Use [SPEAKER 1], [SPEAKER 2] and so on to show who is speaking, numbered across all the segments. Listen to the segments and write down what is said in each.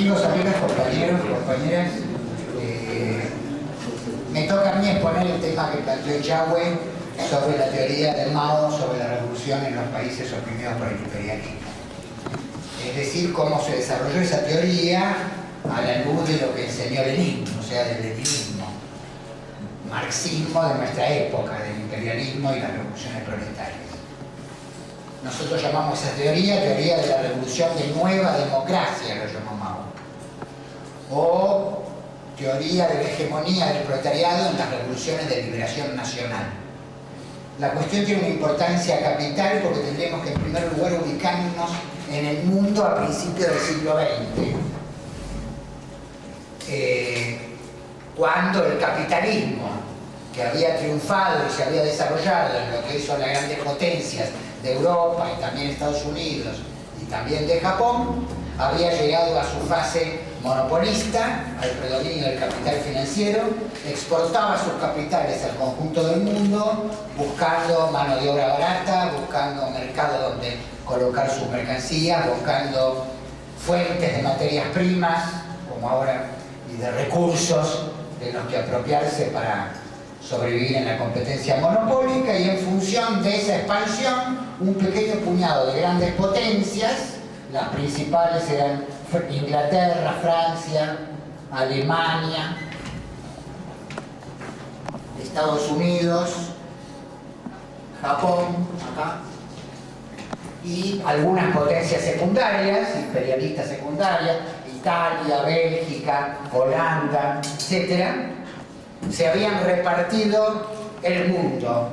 [SPEAKER 1] Amigos, amigas, compañeros, compañeras, me toca a mí exponer el tema que planteó Yahweh sobre la teoría de Mao sobre la revolución en los países oprimidos por el imperialismo. Es decir, cómo se desarrolló esa teoría a la luz de lo que enseñó Lenin, o sea, del leninismo, marxismo de nuestra época, del imperialismo y las revoluciones proletarias. Nosotros llamamos esa teoría de la revolución de nueva democracia, lo llamó Mao, o teoría de la hegemonía del proletariado en las revoluciones de liberación nacional. La cuestión tiene una importancia capital porque tendremos que en primer lugar ubicarnos en el mundo a principios del siglo XX, cuando el capitalismo, que había triunfado y se había desarrollado en lo que son las grandes potencias de Europa y también Estados Unidos y también de Japón, había llegado a su fase monopolista, al predominio del capital financiero, exportaba sus capitales al conjunto del mundo, buscando mano de obra barata, buscando mercado donde colocar sus mercancías, buscando fuentes de materias primas, como ahora, y de recursos de los que apropiarse para sobrevivir en la competencia monopólica, y en función de esa expansión, un pequeño puñado de grandes potencias, las principales eran Inglaterra, Francia, Alemania, Estados Unidos, Japón, acá, y algunas potencias secundarias, imperialistas secundarias, Italia, Bélgica, Holanda, etc., se habían repartido el mundo,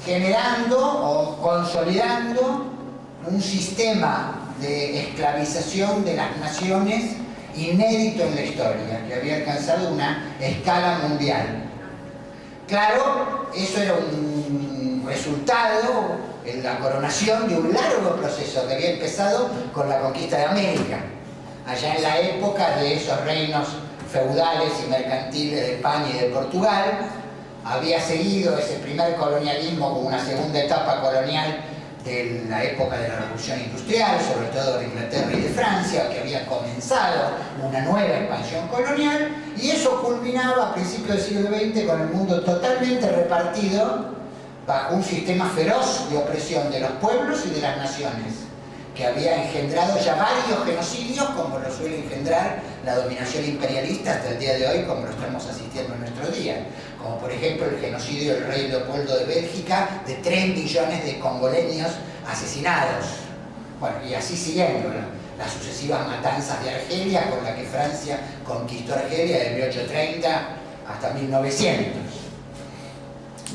[SPEAKER 1] generando o consolidando un sistema de esclavización de las naciones inédito en la historia, que había alcanzado una escala mundial. Claro, eso era un resultado, en la coronación de un largo proceso que había empezado con la conquista de América, allá en la época de esos reinos feudales y mercantiles de España y de Portugal. Había seguido ese primer colonialismo como una segunda etapa colonial de la época de la Revolución Industrial, sobre todo de Inglaterra y de Francia, que había comenzado una nueva expansión colonial, y eso culminaba a principios del siglo XX con el mundo totalmente repartido bajo un sistema feroz de opresión de los pueblos y de las naciones, que había engendrado ya varios genocidios, como lo suele engendrar la dominación imperialista hasta el día de hoy, como lo estamos asistiendo en nuestro día. Como por ejemplo el genocidio del rey Leopoldo de Bélgica, de 3 millones de congoleños asesinados. Bueno, y así siguiendo, las sucesivas matanzas de Argelia, con la que Francia conquistó Argelia de 1830 hasta 1900.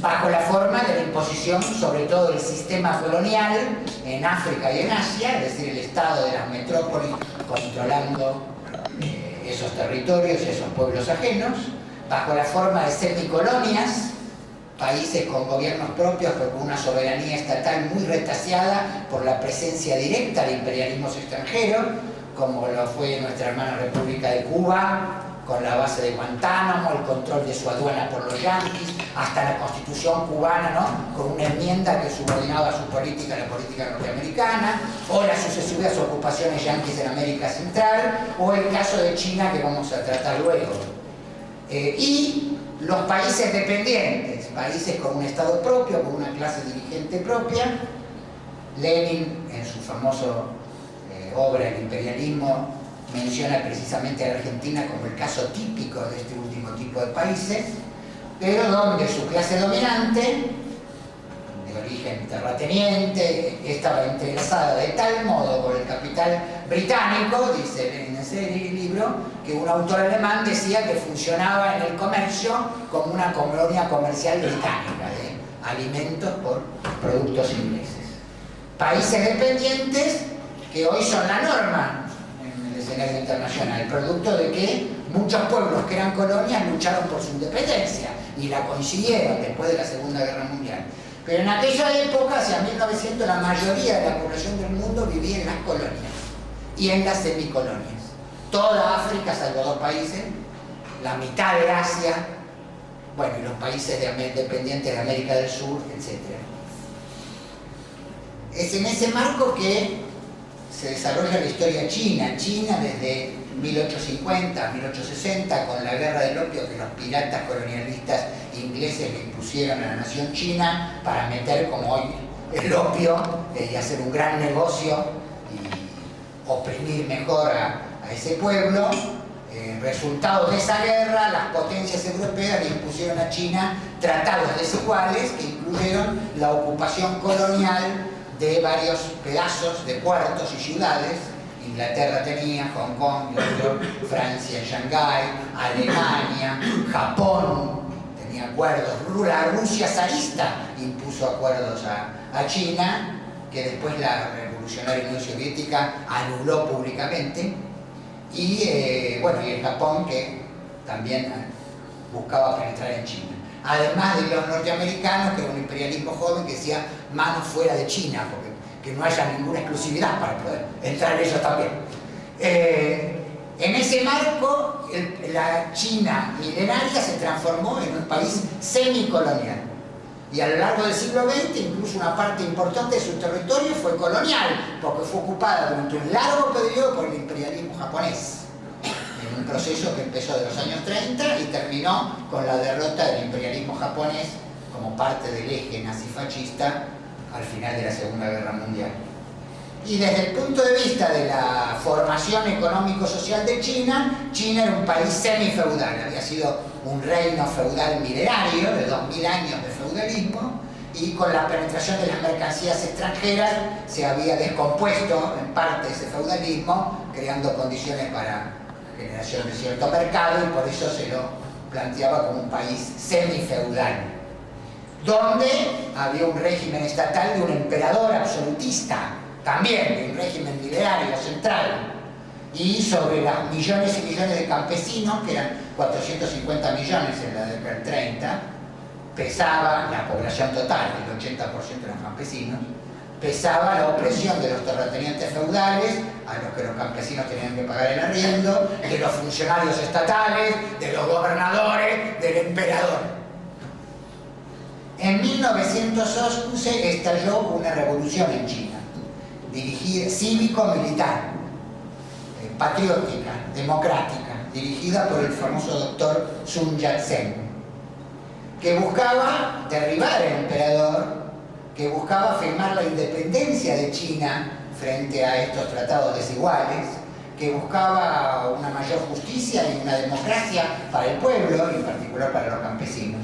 [SPEAKER 1] Bajo la forma de la imposición, sobre todo del sistema colonial en África y en Asia, es decir, el Estado de las metrópolis controlando esos territorios y esos pueblos ajenos, bajo la forma de semicolonias, países con gobiernos propios pero con una soberanía estatal muy retaseada por la presencia directa de imperialismos extranjeros, como lo fue nuestra hermana República de Cuba, con la base de Guantánamo, el control de su aduana por los yanquis, hasta la Constitución cubana, ¿no?, con una enmienda que subordinaba su política a la política norteamericana, o las sucesivas ocupaciones yanquis en América Central, o el caso de China, que vamos a tratar luego. Y los países dependientes, países con un Estado propio, con una clase dirigente propia. Lenin, en su famosa obra El imperialismo, menciona precisamente a la Argentina como el caso típico de este último tipo de países, pero donde su clase dominante, de origen terrateniente, estaba entrelazada de tal modo con el capital británico, dice Lenin en ese libro, que un autor alemán decía que funcionaba en el comercio como una colonia comercial británica, de alimentos por productos ingleses. Países dependientes que hoy son la norma en el escenario internacional, producto de que muchos pueblos que eran colonias lucharon por su independencia y la consiguieron después de la Segunda Guerra Mundial. Pero en aquella época, hacia 1900, la mayoría de la población del mundo vivía en las colonias y en las semicolonias. Toda África, salvo 2 países, la mitad de Asia, bueno, y los países dependientes de América del Sur, etc. Es en ese marco que se desarrolla la historia china. China desde 1850, 1860, con la guerra del opio que los piratas colonialistas ingleses le impusieron a la nación china para meter como hoy el opio y hacer un gran negocio y oprimir mejor a ese pueblo. Resultado de esa guerra, las potencias europeas le impusieron a China tratados desiguales que incluyeron la ocupación colonial de varios pedazos de puertos y ciudades. Inglaterra tenía Hong Kong, Francia, Shanghái, Alemania, Japón tenía acuerdos, la Rusia zarista impuso acuerdos a China, que después la revolucionaria Unión Soviética anuló públicamente, y bueno, y el Japón, que también buscaba penetrar en China. Además de los norteamericanos, que era un imperialismo joven que decía manos fuera de China, porque que no haya ninguna exclusividad para poder entrar ellos también. En ese marco, la China milenaria se transformó en un país semicolonial. Y a lo largo del siglo XX, incluso una parte importante de su territorio fue colonial, porque fue ocupada durante un largo periodo por el imperialismo japonés, en un proceso que empezó de los años 30 y terminó con la derrota del imperialismo japonés como parte del eje nazifascista al final de la Segunda Guerra Mundial. Y desde el punto de vista de la formación económico-social de China, China era un país semifeudal, había sido un reino feudal milenario de 2000 años de feudalismo, y con la penetración de las mercancías extranjeras se había descompuesto en parte ese feudalismo, creando condiciones para la generación de cierto mercado, y por eso se lo planteaba como un país semifeudal, donde había un régimen estatal de un emperador absolutista, también de un régimen milenario central, y sobre los millones y millones de campesinos, que eran 450 millones en la década del 30, pesaba la población total, el 80% eran campesinos, pesaba la opresión de los terratenientes feudales, a los que los campesinos tenían que pagar el arriendo, de los funcionarios estatales, de los gobernadores, del emperador. En 1911 estalló una revolución en China, dirigida, cívico-militar, patriótica, democrática, dirigida por el famoso doctor Sun Yat-sen, que buscaba derribar al emperador, que buscaba firmar la independencia de China frente a estos tratados desiguales, que buscaba una mayor justicia y una democracia para el pueblo, y en particular para los campesinos.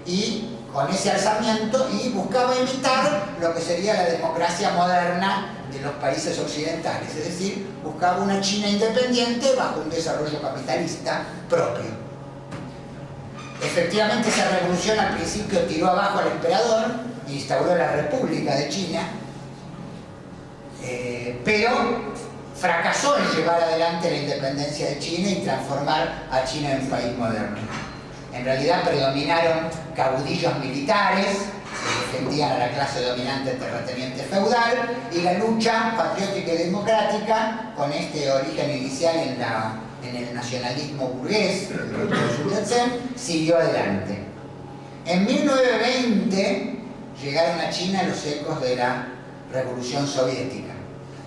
[SPEAKER 1] Y con ese alzamiento, y buscaba imitar lo que sería la democracia moderna de los países occidentales, es decir, buscaba una China independiente bajo un desarrollo capitalista propio. Efectivamente, esa revolución al principio tiró abajo al emperador e instauró la República de China, pero fracasó en llevar adelante la independencia de China y transformar a China en un país moderno. En realidad predominaron caudillos militares que defendían a la clase dominante terrateniente feudal, y la lucha patriótica y democrática, con este origen inicial en el nacionalismo burgués, el doctor Sun Yat-sen, siguió adelante. En 1920 llegaron a China los ecos de la Revolución Soviética.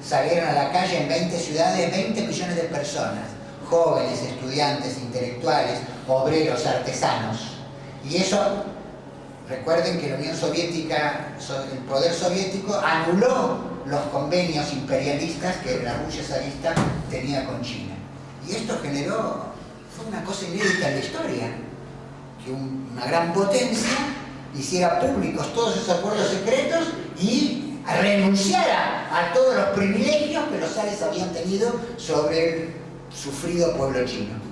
[SPEAKER 1] Salieron a la calle en 20 ciudades 20 millones de personas, jóvenes, estudiantes, intelectuales, obreros, artesanos. Y eso, recuerden que la Unión Soviética, el poder soviético, anuló los convenios imperialistas que la Rusia zarista tenía con China. Y esto fue una cosa inédita en la historia, que una gran potencia hiciera públicos todos esos acuerdos secretos y renunciara a todos los privilegios que los zares habían tenido sobre el sufrido pueblo chino.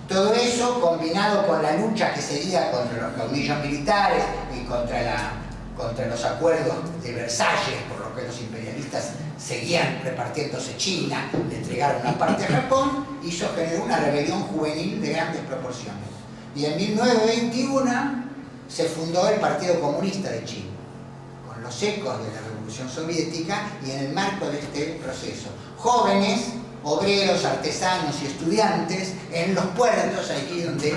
[SPEAKER 1] Todo eso, combinado con la lucha que seguía contra los caudillos militares y contra los acuerdos de Versalles, por los que los imperialistas seguían repartiéndose China, le entregaron una parte a Japón, generó una rebelión juvenil de grandes proporciones. Y en 1921 se fundó el Partido Comunista de China, con los ecos de la Revolución Soviética, y en el marco de este proceso, jóvenes, obreros, artesanos y estudiantes en los puertos, allí donde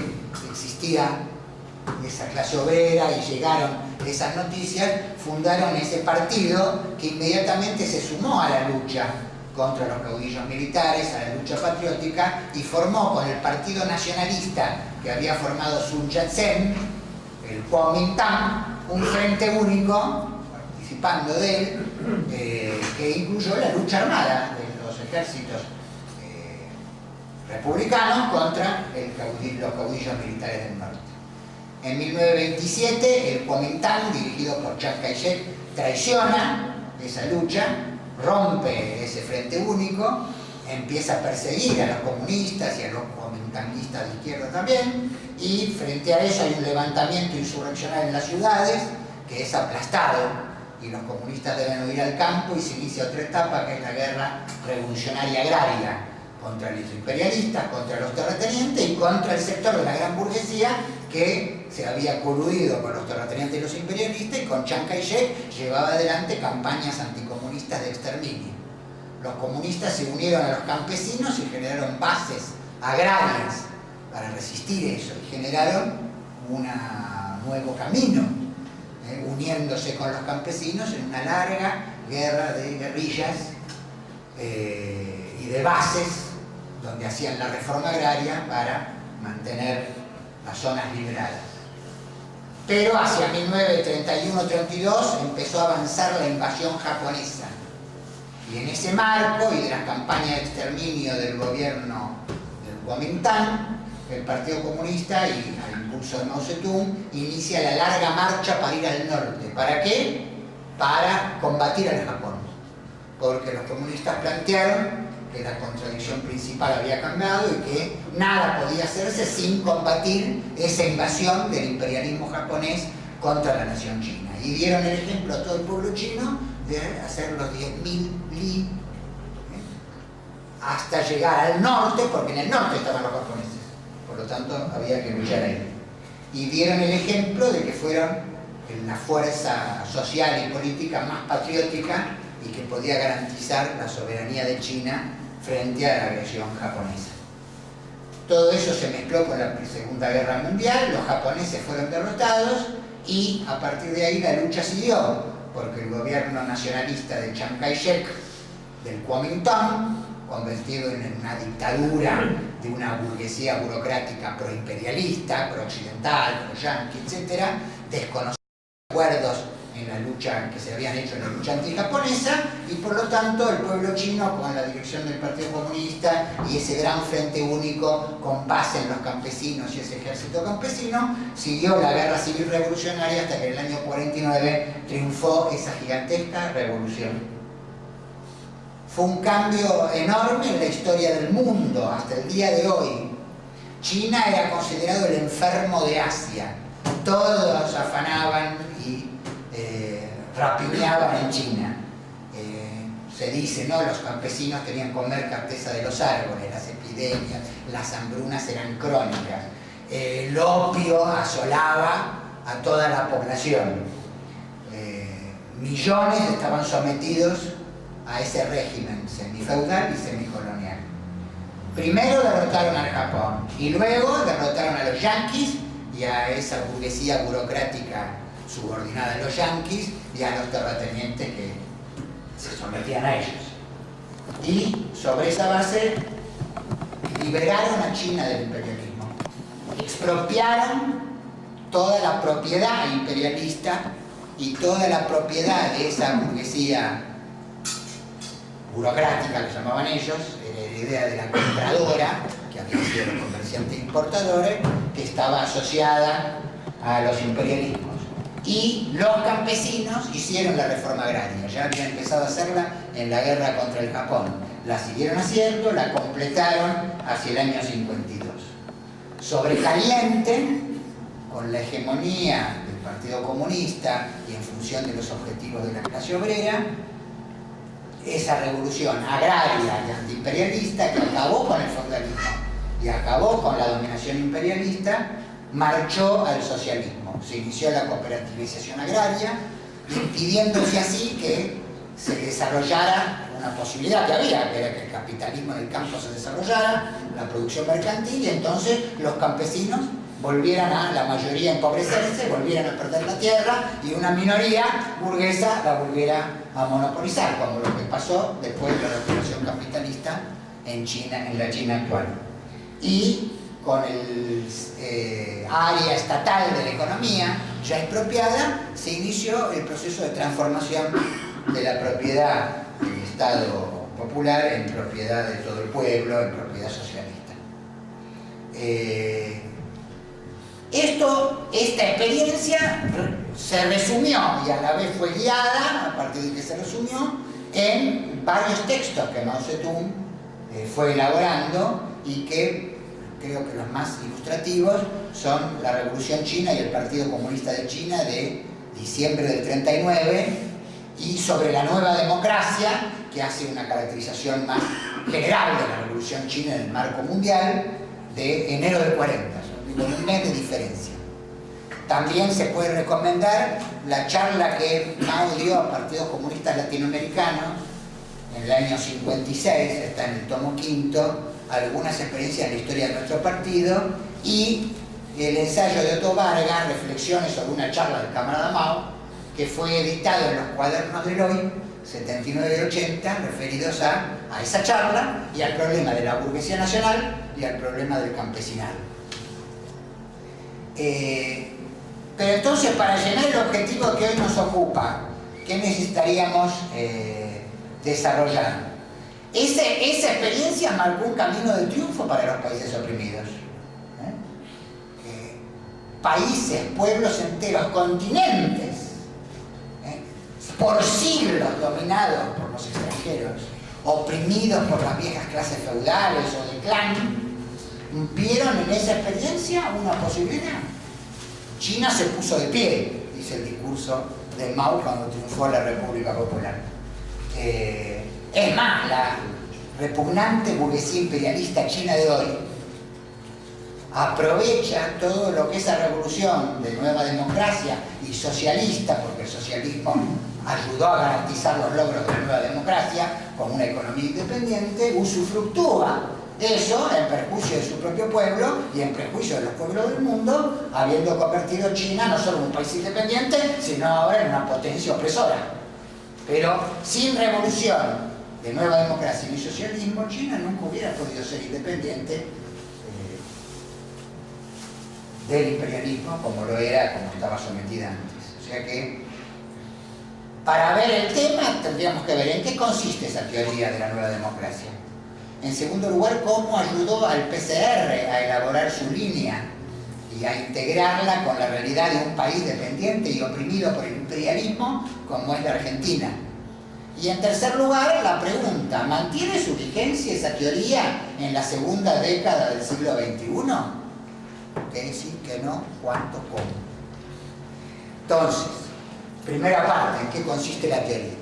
[SPEAKER 1] existía esa clase obrera y llegaron esas noticias, fundaron ese partido que inmediatamente se sumó a la lucha contra los caudillos militares, a la lucha patriótica, y formó con el partido nacionalista que había formado Sun Yat-sen, el Kuomintang, un frente único, participando de él, que incluyó la lucha armada de los ejércitos republicanos contra los caudillos militares del norte. En 1927, el Kuomintang, dirigido por Chiang Kai-shek, traiciona esa lucha, rompe ese frente único, empieza a perseguir a los comunistas y a los kuomintanguistas de izquierda también, y frente a eso hay un levantamiento insurreccional en las ciudades que es aplastado, y los comunistas deben huir al campo y se inicia otra etapa que es la guerra revolucionaria agraria contra los imperialistas, contra los terratenientes y contra el sector de la gran burguesía que se había coludido con los terratenientes y los imperialistas, y con Chiang Kai-shek llevaba adelante campañas anticomunistas de exterminio. Los comunistas se unieron a los campesinos y generaron bases agrarias para resistir eso, y generaron un nuevo camino, uniéndose con los campesinos en una larga guerra de guerrillas y de bases donde hacían la reforma agraria para mantener las zonas liberadas. Pero hacia 1931-32 empezó a avanzar la invasión japonesa, y en ese marco y de las campañas de exterminio del gobierno del Kuomintang, el Partido Comunista, y al impulso de Mao Zedong, inicia la larga marcha para ir al norte. ¿Para qué? Para combatir al Japón, porque los comunistas plantearon que la contradicción principal había cambiado y que nada podía hacerse sin combatir esa invasión del imperialismo japonés contra la nación china. Y dieron el ejemplo a todo el pueblo chino de hacer los 10.000 li hasta llegar al norte, porque en el norte estaban los japoneses, por lo tanto había que luchar ahí. Y dieron el ejemplo de que fueron la fuerza social y política más patriótica y que podía garantizar la soberanía de China frente a la agresión japonesa. Todo eso se mezcló con la Segunda Guerra Mundial, los japoneses fueron derrotados y a partir de ahí la lucha siguió, porque el gobierno nacionalista de Chiang Kai-shek, del Kuomintang, convertido en una dictadura de una burguesía burocrática proimperialista, pro-occidental, pro-yanqui, etc., desconocía acuerdos en la lucha que se habían hecho en la lucha antijaponesa, y por lo tanto el pueblo chino, con la dirección del Partido Comunista y ese gran frente único con base en los campesinos y ese ejército campesino, siguió la guerra civil revolucionaria hasta que en el año 49 triunfó esa gigantesca revolución. Fue un cambio enorme en la historia del mundo hasta el día de hoy. China era considerado el enfermo de Asia. Todos afanaban y rapiñaban en China. Se dice, ¿no? Los campesinos tenían que comer corteza de los árboles, las epidemias, las hambrunas eran crónicas. El opio asolaba a toda la población. Millones estaban sometidos a ese régimen semifeudal y semicolonial. Primero derrotaron al Japón y luego derrotaron a los yanquis y a esa burguesía burocrática subordinada a los yanquis y a los terratenientes que se sometían a ellos. Y sobre esa base liberaron a China del imperialismo, expropiaron toda la propiedad imperialista y toda la propiedad de esa burguesía burocrática, que llamaban ellos, era la idea de la compradora, que habían sido los comerciantes importadores, que estaba asociada a los imperialismos. Y los campesinos hicieron la reforma agraria, ya habían empezado a hacerla en la guerra contra el Japón. La siguieron haciendo, la completaron hacia el año 52. Sobresaliente, con la hegemonía del Partido Comunista y en función de los objetivos de la clase obrera, esa revolución agraria y antiimperialista que acabó con el feudalismo y acabó con la dominación imperialista, marchó al socialismo. Se inició la cooperativización agraria, impidiéndose así que se desarrollara una posibilidad que había, que era que el capitalismo en el campo se desarrollara, la producción mercantil, y entonces los campesinos volvieran a la mayoría a empobrecerse, volvieran a perder la tierra y una minoría burguesa la volviera a monopolizar, como lo que pasó después de la revolución capitalista en China, en la China actual. Y con el área estatal de la economía ya expropiada, se inició el proceso de transformación de la propiedad del Estado popular en propiedad de todo el pueblo, en propiedad socialista. Esta experiencia se resumió y a la vez fue guiada, a partir de que se resumió, en varios textos que Mao Zedong fue elaborando y que creo que los más ilustrativos son la Revolución China y el Partido Comunista de China de diciembre del 39 y sobre la nueva democracia, que hace una caracterización más general de la Revolución China en el marco mundial, de enero del 40, con un mes de diferencia. También se puede recomendar la charla que Mao dio a partidos comunistas latinoamericanos en el año 56, está en el tomo quinto, algunas experiencias de la historia de nuestro partido, y el ensayo de Otto Vargas, Reflexiones sobre una charla del camarada Mao, que fue editado en los cuadernos del hoy, 79 y 80, referidos a esa charla y al problema de la burguesía nacional y al problema del campesinado. Pero entonces, para llenar el objetivo que hoy nos ocupa, ¿qué necesitaríamos desarrollar? Esa experiencia marcó un camino de triunfo para los países oprimidos. Países, pueblos enteros, continentes, por siglos dominados por los extranjeros, oprimidos por las viejas clases feudales o de clan, vieron en esa experiencia una posibilidad. China se puso de pie, dice el discurso de Mao cuando triunfó la República Popular. Es más, la repugnante burguesía imperialista china de hoy aprovecha todo lo que esa revolución de nueva democracia y socialista, porque el socialismo ayudó a garantizar los logros de la nueva democracia con una economía independiente, usufructúa eso en perjuicio de su propio pueblo y en perjuicio de los pueblos del mundo, habiendo convertido China no solo en un país independiente, sino ahora en una potencia opresora. Pero sin revolución de nueva democracia y socialismo, China nunca hubiera podido ser independiente del imperialismo como lo era, como estaba sometida antes. O sea que, para ver el tema, tendríamos que ver en qué consiste esa teoría de la nueva democracia. En segundo lugar, cómo ayudó al PCR a elaborar su línea y a integrarla con la realidad de un país dependiente y oprimido por el imperialismo como es la Argentina. Y en tercer lugar, la pregunta, ¿mantiene su vigencia esa teoría en la segunda década del siglo XXI? ¿Qué sí, qué no, cuánto, cómo? Entonces, primera parte, ¿en qué consiste la teoría?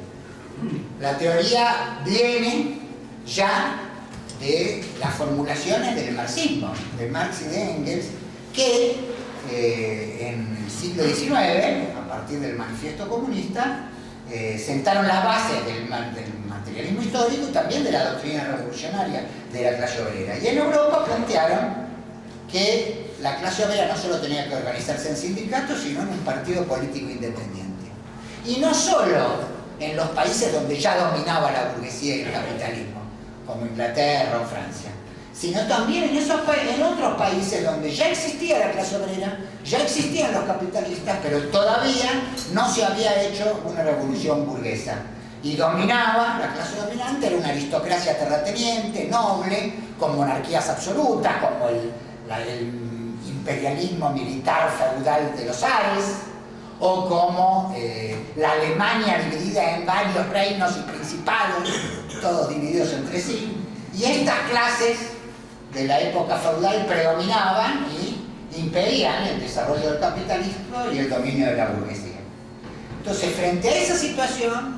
[SPEAKER 1] La teoría viene ya de las formulaciones del marxismo, de Marx y de Engels, que en el siglo XIX, a partir del Manifiesto Comunista, sentaron las bases del materialismo histórico y también de la doctrina revolucionaria de la clase obrera. Y en Europa plantearon que la clase obrera no solo tenía que organizarse en sindicatos, sino en un partido político independiente. Y no solo en los países donde ya dominaba la burguesía y el capitalismo, como Inglaterra o Francia, sino también en otros países donde ya existía la clase obrera, ya existían los capitalistas, pero todavía no se había hecho una revolución burguesa. Y dominaba, la clase dominante era una aristocracia terrateniente, noble, con monarquías absolutas, como el imperialismo militar feudal de los Ares, o como la Alemania dividida en varios reinos y principados, todos divididos entre sí. Y estas clases de la época feudal predominaban y impedían el desarrollo del capitalismo y el dominio de la burguesía. Entonces, frente a esa situación,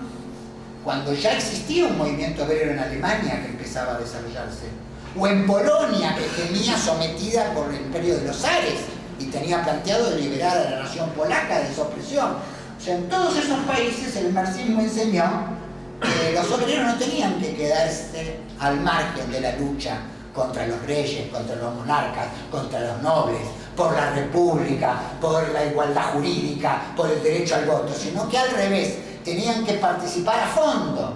[SPEAKER 1] cuando ya existía un movimiento obrero en Alemania que empezaba a desarrollarse, o en Polonia, que gemía sometida por el imperio de los zares y tenía planteado liberar a la nación polaca de su opresión. O sea, en todos esos países el marxismo enseñó que los obreros no tenían que quedarse al margen de la lucha contra los reyes, contra los monarcas, contra los nobles, por la república, por la igualdad jurídica, por el derecho al voto, sino que al revés, tenían que participar a fondo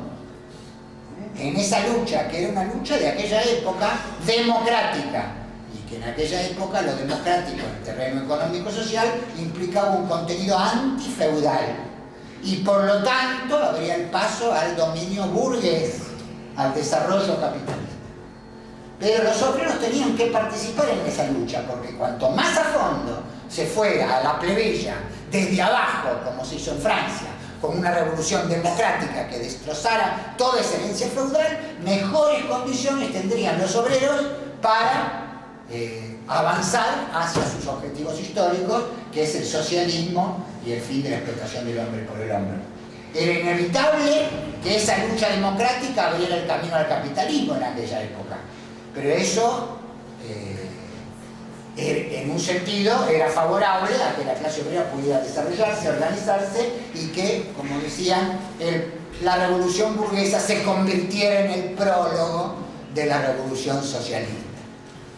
[SPEAKER 1] en esa lucha, que era una lucha de aquella época democrática, y que en aquella época lo democrático en el terreno económico-social implicaba un contenido antifeudal, y por lo tanto habría el paso al dominio burgués, al desarrollo capitalista. Pero los obreros tenían que participar en esa lucha, porque cuanto más a fondo se fuera a la plebeya, desde abajo, como se hizo en Francia, con una revolución democrática que destrozara toda esa herencia feudal, mejores condiciones tendrían los obreros para avanzar hacia sus objetivos históricos, que es el socialismo y el fin de la explotación del hombre por el hombre. Era inevitable que esa lucha democrática abriera el camino al capitalismo en aquella época, pero eso en un sentido era favorable a que la clase obrera pudiera desarrollarse, organizarse, y que, como decían, la revolución burguesa se convirtiera en el prólogo de la revolución socialista.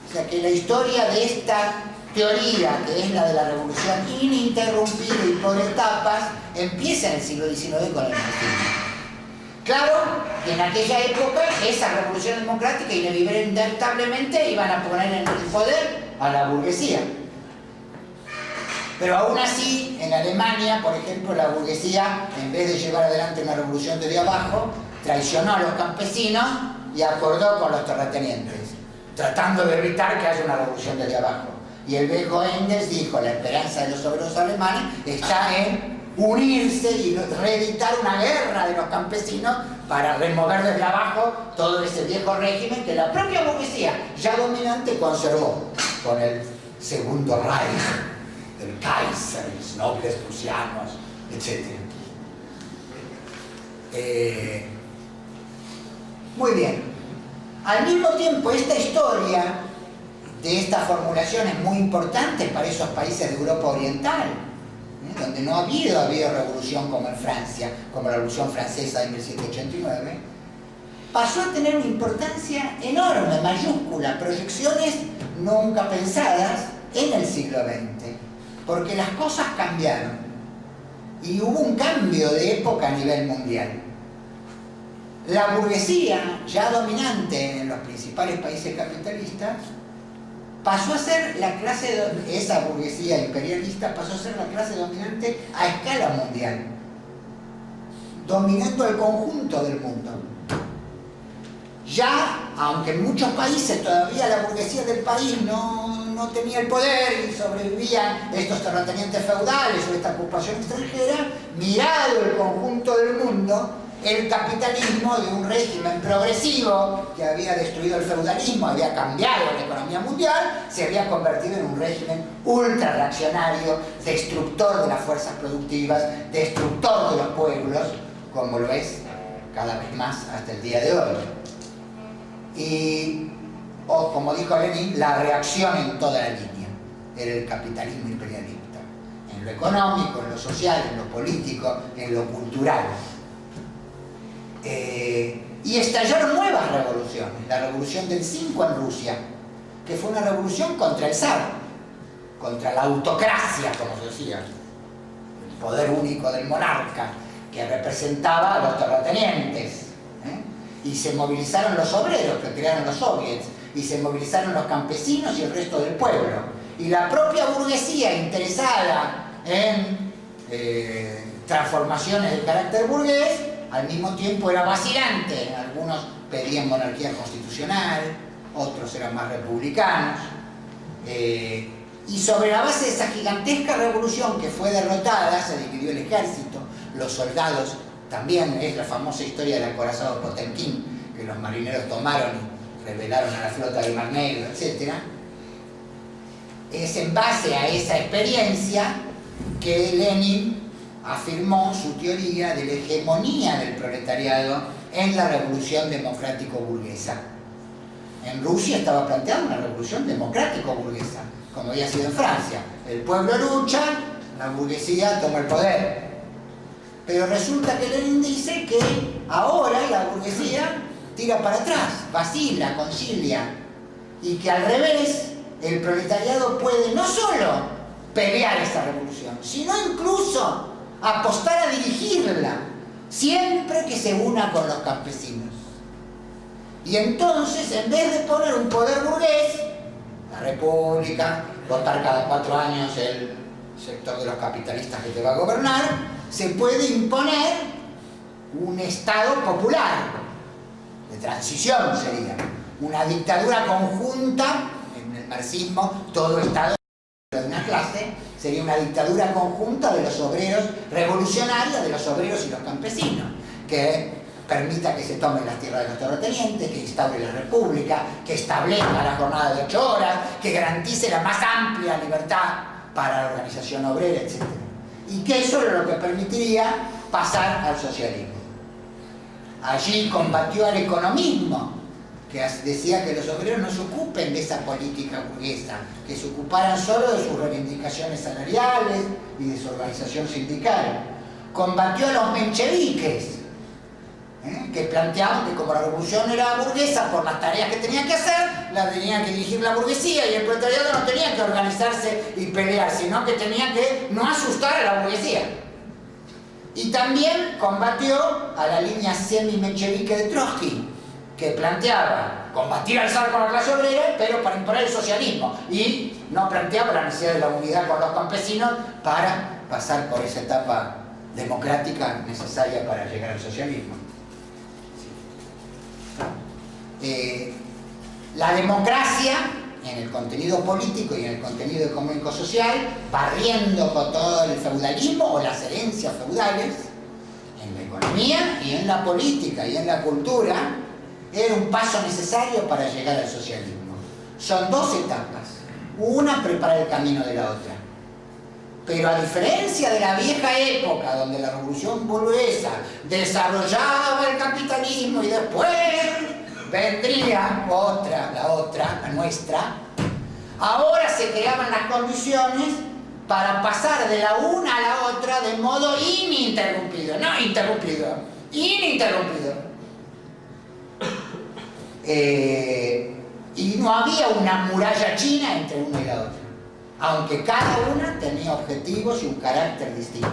[SPEAKER 1] O sea que la historia de esta teoría, que es la de la revolución ininterrumpida y por etapas, empieza en el siglo XIX con el marxismo. Claro que en aquella época esa revolución democrática inevitablemente iban a poner en el poder a la burguesía. Pero aún así, en Alemania, por ejemplo, la burguesía, en vez de llevar adelante una revolución desde abajo, traicionó a los campesinos y acordó con los terratenientes, tratando de evitar que haya una revolución desde abajo. Y el viejo Engels dijo: la esperanza de los obreros alemanes está en unirse y reeditar una guerra de los campesinos para remover desde abajo todo ese viejo régimen que la propia burguesía, ya dominante, conservó con el Segundo Reich, el Kaiser, los nobles prusianos, etc. Muy bien. Al mismo tiempo, esta historia de estas formulaciones muy importantes para esos países de Europa Oriental, donde no ha habido revolución como en Francia, como la Revolución Francesa de 1789, pasó a tener una importancia enorme, mayúscula, proyecciones nunca pensadas en el siglo XX, porque las cosas cambiaron y hubo un cambio de época a nivel mundial. La burguesía, ya dominante en los principales países capitalistas, pasó a ser la clase, esa burguesía imperialista pasó a ser la clase dominante a escala mundial, dominando el conjunto del mundo. Ya, aunque en muchos países todavía la burguesía del país no tenía el poder y sobrevivían estos terratenientes feudales o esta ocupación extranjera, mirado el conjunto del mundo, el capitalismo, de un régimen progresivo que había destruido el feudalismo, había cambiado la economía mundial, se había convertido en un régimen ultra reaccionario, destructor de las fuerzas productivas, destructor de los pueblos, como lo es cada vez más hasta el día de hoy. Y, como dijo Lenin, la reacción en toda la línea era el capitalismo imperialista, en lo económico, en lo social, en lo político, en lo cultural. Y estallaron nuevas revoluciones. La revolución del 5 en Rusia, que fue una revolución contra el zar, contra la autocracia, como se decía, el poder único del monarca, que representaba a los terratenientes, y se movilizaron los obreros, que crearon los soviets, y se movilizaron los campesinos y el resto del pueblo, y la propia burguesía interesada en transformaciones de carácter burgués, al mismo tiempo era vacilante. Algunos pedían monarquía constitucional, otros eran más republicanos, y sobre la base de esa gigantesca revolución que fue derrotada, se dividió el ejército, los soldados, también es la famosa historia del acorazado Potemkin, que los marineros tomaron y rebelaron a la flota del Mar Negro, etc. Es en base a esa experiencia que Lenin afirmó su teoría de la hegemonía del proletariado en la revolución democrático-burguesa. En Rusia estaba planteada una revolución democrático-burguesa, como había sido en Francia. El pueblo lucha, la burguesía toma el poder. Pero resulta que Lenin dice que ahora la burguesía tira para atrás, vacila, concilia, y que al revés el proletariado puede no solo pelear esta revolución, sino incluso apostar a dirigirla, siempre que se una con los campesinos. Y entonces, en vez de poner un poder burgués, la república, votar cada 4 años el sector de los capitalistas que te va a gobernar, se puede imponer un Estado popular, de transición sería, una dictadura conjunta. En el marxismo todo Estado de una clase sería una dictadura conjunta de los obreros, revolucionaria de los obreros y los campesinos, que permita que se tomen las tierras de los terratenientes, que instaure la república, que establezca la jornada de 8 horas, que garantice la más amplia libertad para la organización obrera, etc. Y que eso era lo que permitiría pasar al socialismo. Allí combatió al economismo, que decía que los obreros no se ocupen de esa política burguesa, que se ocuparan solo de sus reivindicaciones salariales y de su organización sindical. Combatió a los mencheviques, que planteaban que como la revolución era burguesa, por las tareas que tenían que hacer, las tenía que dirigir la burguesía, y el proletariado no tenía que organizarse y pelear, sino que tenía que no asustar a la burguesía. Y también combatió a la línea semi-menchevique de Trotsky, que planteaba combatir al zar con la clase obrera, pero para imponer el socialismo, y no planteaba la necesidad de la unidad con los campesinos para pasar por esa etapa democrática necesaria para llegar al socialismo. La democracia, en el contenido político y en el contenido económico-social, barriendo con todo el feudalismo o las herencias feudales, en la economía y en la política y en la cultura, era un paso necesario para llegar al socialismo. Son 2 etapas, una prepara el camino de la otra. Pero a diferencia de la vieja época, donde la revolución burguesa desarrollaba el capitalismo y después vendría la nuestra, ahora se creaban las condiciones para pasar de la una a la otra de modo ininterrumpido, no interrumpido, ininterrumpido. Y no había una muralla china entre una y la otra, aunque cada una tenía objetivos y un carácter distinto.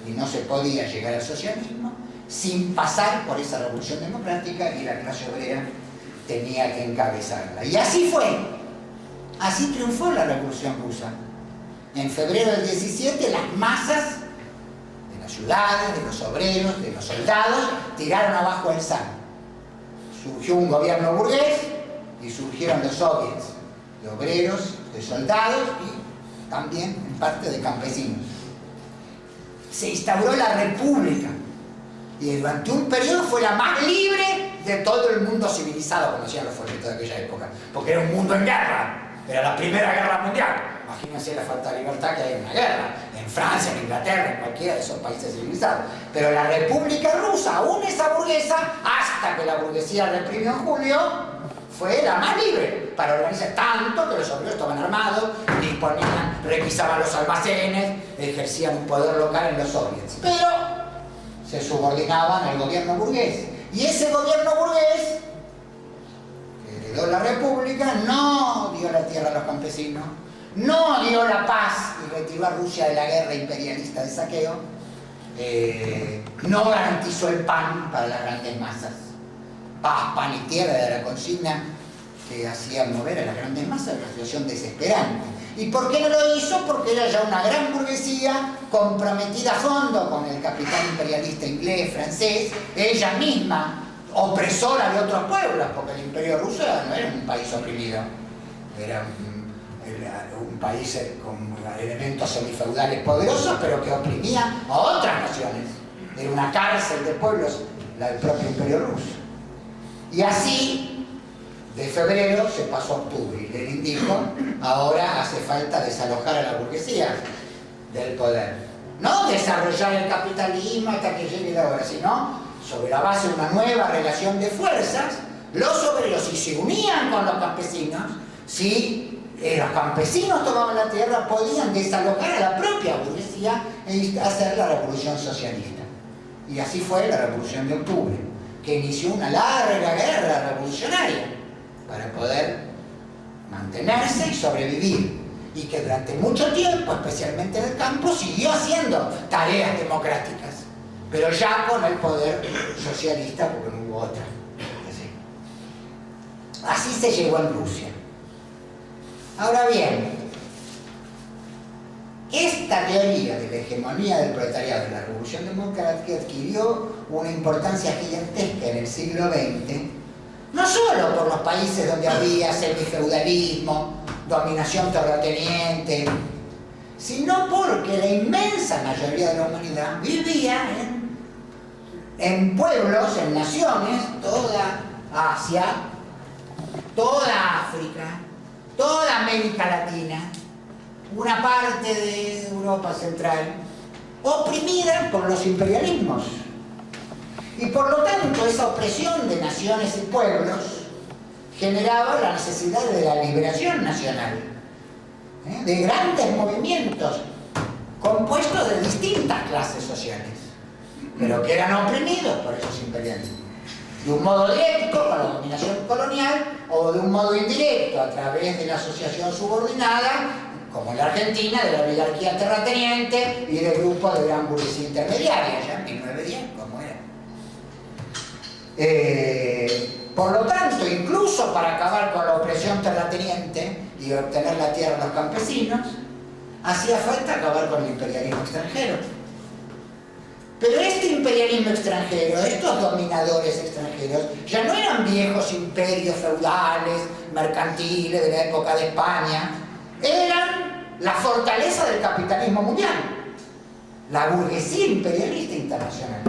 [SPEAKER 1] Y no se podía llegar al socialismo sin pasar por esa revolución democrática, y la clase obrera tenía que encabezarla. Y así fue. Así triunfó la Revolución Rusa. En febrero del 17, las masas de las ciudades, de los obreros, de los soldados, tiraron abajo el zar. Surgió un gobierno burgués y surgieron los soviets de obreros, de soldados y también en parte de campesinos. Se instauró la república, y durante un periodo fue la más libre de todo el mundo civilizado, como decían los folletos de aquella época, porque era un mundo en guerra, era la Primera Guerra Mundial. Imagínense la falta de libertad que hay en una guerra, en Francia, en Inglaterra, en cualquiera de esos países civilizados. Pero la República Rusa, aún esa burguesa, hasta que la burguesía reprimió en julio, fue la más libre para organizar, tanto que los obreros estaban armados, disponían, requisaban los almacenes, ejercían un poder local en los soviets. Pero se subordinaban al gobierno burgués. Y ese gobierno burgués, que heredó la república, no dio la tierra a los campesinos, no dio la paz y retiró a Rusia de la guerra imperialista de saqueo, no garantizó el pan para las grandes masas. Paz, pan y tierra era la consigna que hacía mover a las grandes masas en una situación desesperante. ¿Y por qué no lo hizo? Porque era ya una gran burguesía comprometida a fondo con el capital imperialista inglés, francés, ella misma opresora de otros pueblos, porque el Imperio Ruso no era un país oprimido, era un país con elementos semifeudales poderosos, pero que oprimía a otras naciones. Era una cárcel de pueblos, la del propio Imperio Ruso. Y así, de febrero se pasó a octubre, y Lenin dijo: ahora hace falta desalojar a la burguesía del poder. No desarrollar el capitalismo hasta que llegue la hora, sino sobre la base de una nueva relación de fuerzas, los obreros, si se unían con los campesinos, si los campesinos tomaban la tierra, podían desalojar a la propia burguesía e hacer la revolución socialista. Y así fue la Revolución de Octubre, que inició una larga guerra revolucionaria, para poder mantenerse y sobrevivir, y que durante mucho tiempo, especialmente en el campo, siguió haciendo tareas democráticas, pero ya con el poder socialista, porque no hubo otra. Así se llegó en Rusia. Ahora bien, esta teoría de la hegemonía del proletariado en la Revolución Democrática adquirió una importancia gigantesca en el siglo XX, no solo por los países donde había semifeudalismo, dominación terrateniente, sino porque la inmensa mayoría de la humanidad vivía en pueblos, en naciones, toda Asia, toda África, toda América Latina, una parte de Europa Central, oprimida por los imperialismos. Y por lo tanto, esa opresión de naciones y pueblos generaba la necesidad de la liberación nacional, de grandes movimientos compuestos de distintas clases sociales, pero que eran oprimidos por esos imperialismos. De un modo directo, con la dominación colonial, o de un modo indirecto, a través de la asociación subordinada, como en la Argentina, de la oligarquía terrateniente y del grupo de gran burguesía intermediaria, ya en 1910, como era. Por lo tanto, incluso para acabar con la opresión terrateniente y obtener la tierra a los campesinos, hacía falta acabar con el imperialismo extranjero. Pero este imperialismo extranjero, estos dominadores extranjeros, ya no eran viejos imperios feudales, mercantiles de la época de España, eran la fortaleza del capitalismo mundial, la burguesía imperialista internacional.